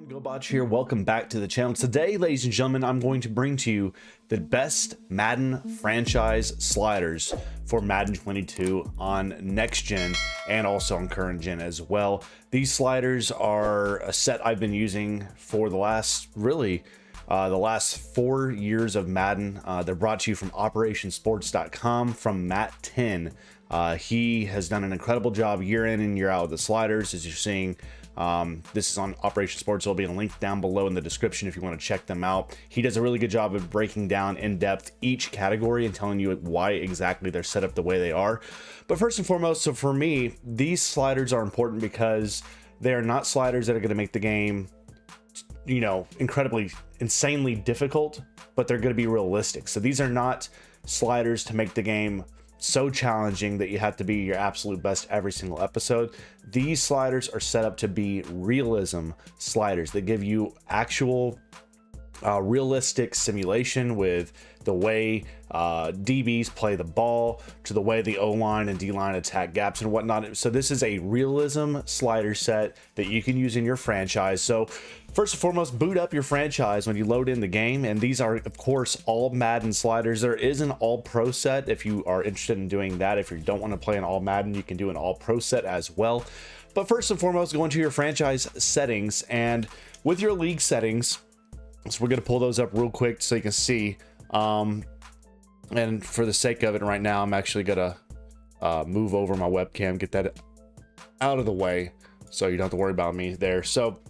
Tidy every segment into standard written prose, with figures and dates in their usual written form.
Gobotch here. Welcome back to the channel. Today, ladies and gentlemen, I'm going to bring to you the best Madden franchise sliders for Madden 22 on next gen and also on current gen as well. These sliders are a set I've been using for the last the last 4 years of Madden. They're brought to you from operationsports.com from Matt 10. He has done an incredible job year in and year out with the sliders, as you're seeing. This is on Operation Sports. There'll be a link down below in the description if you want to check them out. He does a really good job of breaking down in depth each category and telling you why exactly they're set up the way they are. But first and foremost, so for me, these sliders are important because they are not sliders that are going to make the game, you know, insanely difficult, but they're going to be realistic. So these are not sliders to make the game so challenging that you have to be your absolute best every single episode. These sliders are set up to be realism sliders that give you actual realistic simulation with the way DBs play the ball, to the way the O-line and D-line attack gaps and whatnot. So this is a realism slider set that you can use in your franchise. So first and foremost, boot up your franchise when you load in the game, and these are of course all Madden sliders. There is an all pro set if you are interested in doing that. If you don't want to play an all Madden, you can do an all pro set as well. But first and foremost, go into your franchise settings, and with your league settings, so we're going to pull those up real quick so you can see. And for the sake of it right now, I'm actually going to move over my webcam, get that out of the way so you don't have to worry about me there. So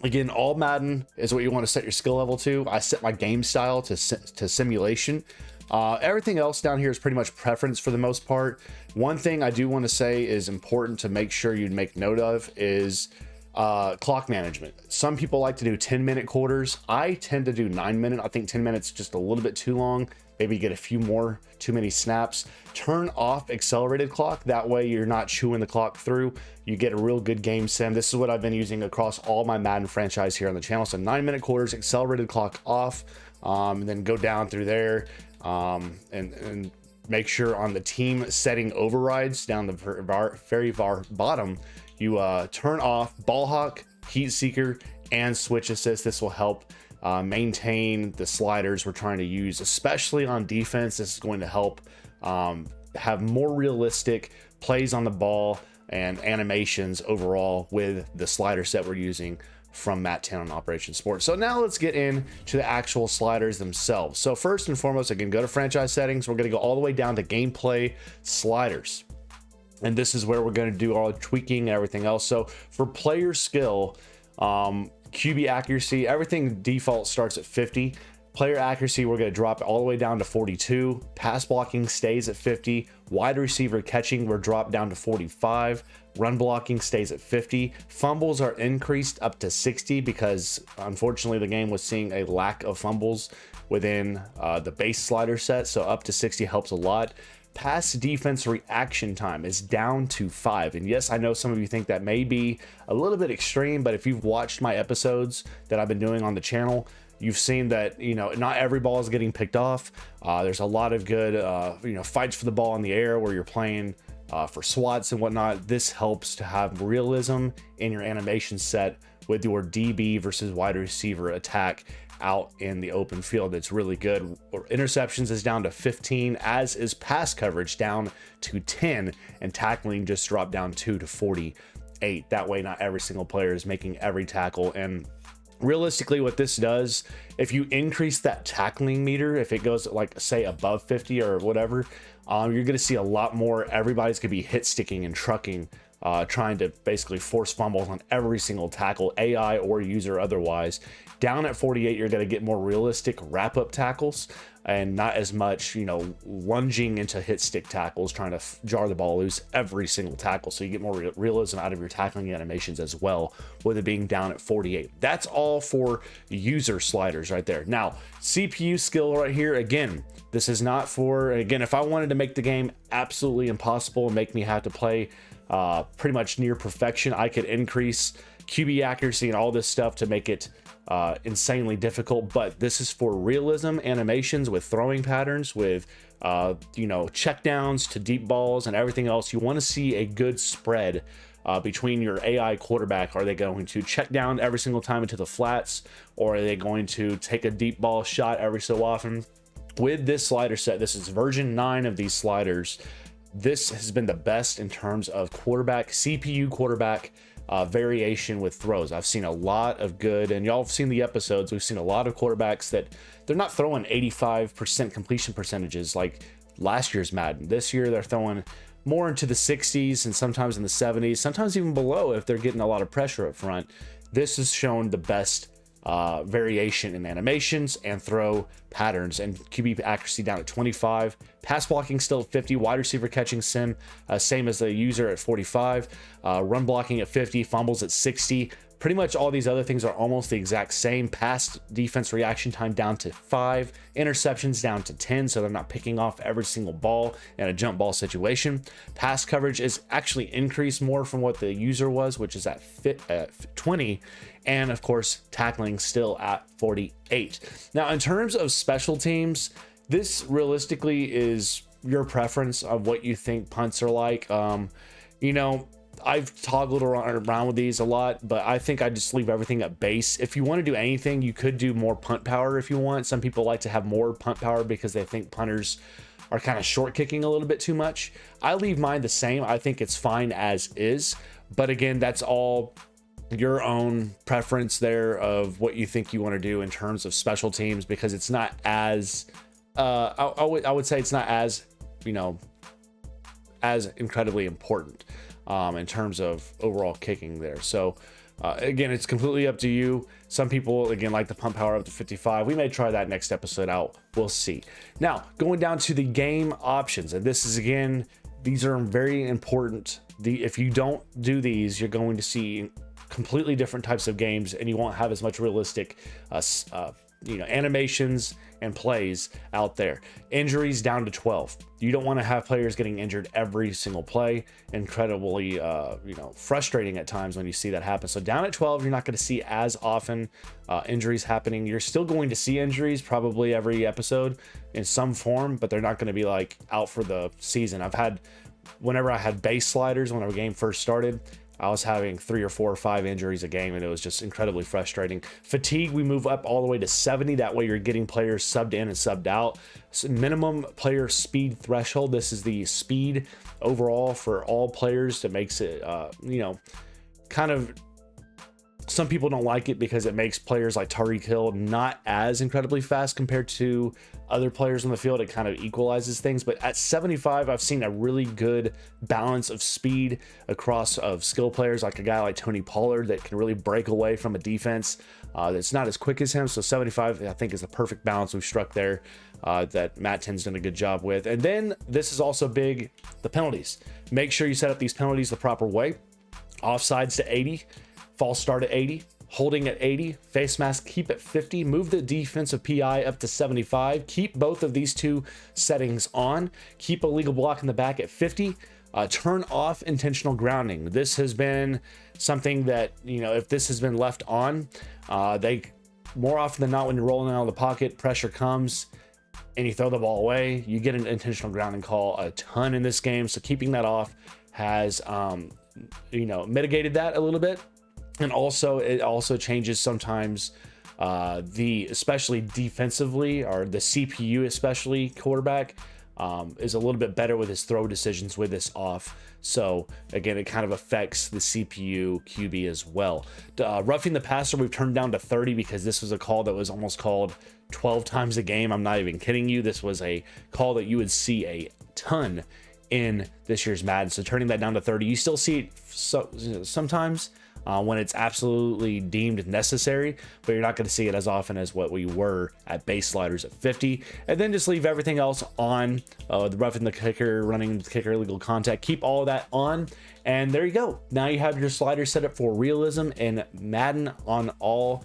again, all Madden is what you want to set your skill level to. I set my game style to simulation. Everything else down here is pretty much preference for the most part. One thing I do want to say is important to make sure you make note of is clock management. Some people like to do 10-minute quarters. I tend to do 9-minute. I think 10 minutes is just a little bit too long. Maybe get a few more too many snaps. Turn off accelerated clock. That way you're not chewing the clock through. You get a real good game sim. This is what I've been using across all my Madden franchise here on the channel. So 9-minute quarters, accelerated clock off, and then go down through there and make sure on the team setting overrides down the very far bottom, you turn off ball hawk, heat seeker, and switch assist. This will help maintain the sliders we're trying to use, especially on defense. This is going to help have more realistic plays on the ball and animations overall with the slider set we're using from Matt 10 on Operation Sports. So now let's get into the actual sliders themselves. So first and foremost, again, go to franchise settings. We're going to go all the way down to gameplay sliders. And this is where we're going to do all the tweaking and everything else. So for player skill, QB accuracy, everything default starts at 50. Player accuracy, we're going to drop all the way down to 42. Pass blocking stays at 50. Wide receiver catching, we're dropped down to 45. Run blocking stays at 50. Fumbles are increased up to 60 because unfortunately the game was seeing a lack of fumbles within the base slider set. So up to 60 helps a lot. Pass defense reaction time is down to 5. And yes, I know some of you think that may be a little bit extreme, but if you've watched my episodes that I've been doing on the channel, you've seen that, you know, not every ball is getting picked off. There's a lot of good, fights for the ball in the air where you're playing for swats and whatnot. This helps to have realism in your animation set with your DB versus wide receiver attack out in the open field. It's really good. Interceptions is down to 15, as is pass coverage down to 10, and tackling just dropped down 2 to 48. That way not every single player is making every tackle. And realistically what this does, if you increase that tackling meter, if it goes like say above 50 or whatever, you're going to see a lot more. Everybody's going to be hit sticking and trucking, trying to basically force fumbles on every single tackle, AI or user otherwise. Down at 48, you're going to get more realistic wrap-up tackles and not as much, you know, lunging into hit stick tackles, trying to jar the ball loose every single tackle. So you get more realism out of your tackling animations as well, with it being down at 48. That's all for user sliders right there. Now, CPU skill right here, again, this is not for, again, if I wanted to make the game absolutely impossible and make me have to play pretty much near perfection, I could increase QB accuracy and all this stuff to make it insanely difficult. But this is for realism animations with throwing patterns, with check downs to deep balls and everything else. You want to see a good spread between your AI quarterback. Are they going to check down every single time into the flats, or are they going to take a deep ball shot every so often? With this slider set, this is version 9 of these sliders. This has been the best in terms of quarterback, CPU quarterback variation with throws. I've seen a lot of good, and y'all have seen the episodes, we've seen a lot of quarterbacks that they're not throwing 85% completion percentages like last year's Madden. This year they're throwing more into the 60s and sometimes in the 70s, sometimes even below if they're getting a lot of pressure up front. This has shown the best variation in animations and throw patterns, and QB accuracy down at 25, pass blocking still at 50, wide receiver catching sim same as the user at 45, run blocking at 50, fumbles at 60. Pretty much all these other things are almost the exact same. Pass defense reaction time down to 5, interceptions down to 10, so they're not picking off every single ball in a jump ball situation. Pass coverage is actually increased more from what the user was, which is at 20, and of course tackling still at 48. Now in terms of special teams, this realistically is your preference of what you think punts are like. You know, I've toggled around with these a lot, but I think I just leave everything at base. If you want to do anything, you could do more punt power if you want. Some people like to have more punt power because they think punters are kind of short kicking a little bit too much. I leave mine the same. I think it's fine as is, but again, that's all your own preference there of what you think you want to do in terms of special teams, because it's not as I would say it's not as, you know, as incredibly important in terms of overall kicking there. So again, it's completely up to you. Some people again like the pump power up to 55. We may try that next episode out, we'll see. Now going down to the game options, and this is again, these are very important. If you don't do these, you're going to see completely different types of games, and you won't have as much realistic you know, animations and plays out there. Injuries down to 12. You don't want to have players getting injured every single play. Incredibly you know, frustrating at times when you see that happen. So down at 12, you're not going to see as often injuries happening. You're still going to see injuries probably every episode in some form, but they're not going to be like out for the season. Whenever I had base sliders, when our game first started, I was having 3 or 4 or 5 injuries a game, and it was just incredibly frustrating. Fatigue, we move up all the way to 70. That way you're getting players subbed in and subbed out. So minimum player speed threshold. This is the speed overall for all players that makes it, you know, kind of, some people don't like it because it makes players like Tyreek Hill not as incredibly fast compared to other players on the field. It kind of equalizes things, but at 75, I've seen a really good balance of speed across of skill players, like a guy like Tony Pollard that can really break away from a defense that's not as quick as him. So 75, I think, is the perfect balance we've struck there that Matt Ten's done a good job with. And then this is also big, the penalties. Make sure you set up these penalties the proper way. Offsides to 80. False start at 80, holding at 80, face mask keep at 50, move the defensive PI up to 75, keep both of these two settings on, keep illegal block in the back at 50, turn off intentional grounding. This has been something that, you know, if this has been left on, they more often than not, when you're rolling out of the pocket, pressure comes and you throw the ball away, you get an intentional grounding call a ton in this game. So keeping that off has, you know, mitigated that a little bit. And also, it also changes sometimes especially defensively, or the CPU, especially quarterback, is a little bit better with his throw decisions with this off. So again, it kind of affects the CPU QB as well. Roughing the passer, we've turned down to 30 because this was a call that was almost called 12 times a game. I'm not even kidding you. This was a call that you would see a ton in this year's Madden. So turning that down to 30, you still see it sometimes when it's absolutely deemed necessary, but you're not going to see it as often as what we were at base sliders at 50. And then just leave everything else on, the roughing the kicker, running the kicker, illegal contact, keep all of that on, and there you go. Now you have your slider set up for realism and Madden on all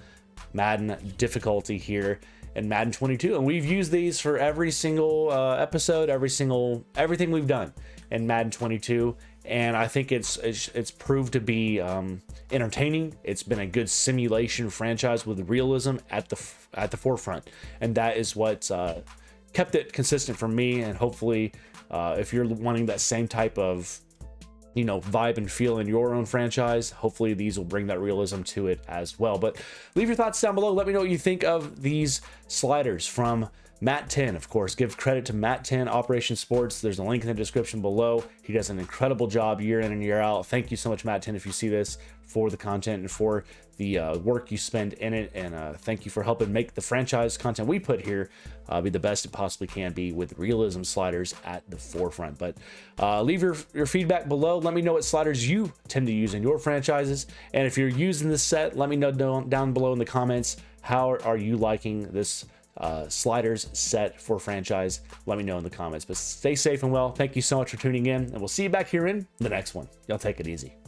Madden difficulty here in Madden 22, and we've used these for every single episode, everything we've done in Madden 22. And I think it's proved to be entertaining. It's been a good simulation franchise with realism at the forefront, and that is what kept it consistent for me. And hopefully, if you're wanting that same type of, you know, vibe and feel in your own franchise. Hopefully these will bring that realism to it as well. But leave your thoughts down below. Let me know what you think of these sliders from Matt 10. Of course, give credit to Matt 10 Operation Sports. There's a link in the description below. He does an incredible job year in and year out. Thank you so much, Matt 10, if you see this, for the content and for the work you spend in it. And thank you for helping make the franchise content we put here be the best it possibly can be, with realism sliders at the forefront. But leave your feedback below. Let me know what sliders you tend to use in your franchises. And if you're using this set, let me know down below in the comments, how are you liking this sliders set for franchise? Let me know in the comments. But stay safe and well. Thank you so much for tuning in, and we'll see you back here in the next one. Y'all take it easy.